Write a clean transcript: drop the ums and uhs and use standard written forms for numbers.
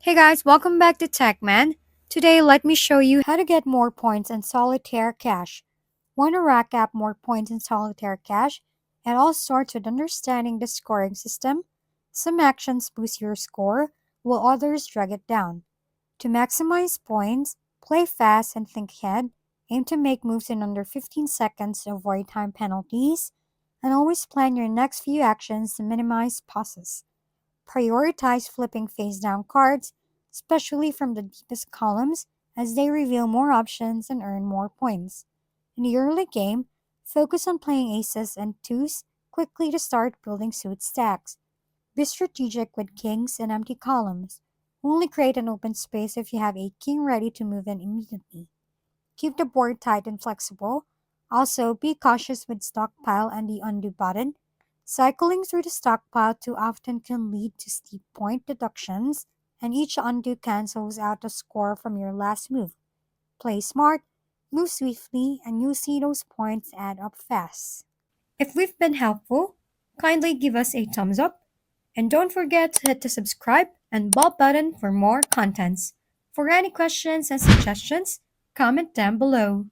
Hey guys, welcome back to TechMan. Today, let me show you how to get more points in Solitaire Cash. Want to rack up more points in Solitaire Cash? It all starts with understanding the scoring system. Some actions boost your score, while others drag it down. To maximize points, play fast and think ahead. Aim to make moves in under 15 seconds to avoid time penalties, and always plan your next few actions to minimize pauses. Prioritize flipping face down cards, especially from the deepest columns, as they reveal more options and earn more points. In the early game, focus on playing aces and twos quickly to start building suit stacks. Be strategic with kings and empty columns. Only create an open space if you have a king ready to move in immediately. Keep the board tight and flexible. Also, be cautious with stockpile and the undo button. Cycling through the stockpile too often can lead to steep point deductions, and each undo cancels out the score from your last move. Play smart, move swiftly, and you'll see those points add up fast. If we've been helpful, kindly give us a thumbs up, and don't forget to hit the subscribe and bell button for more contents. For any questions and suggestions, comment down below.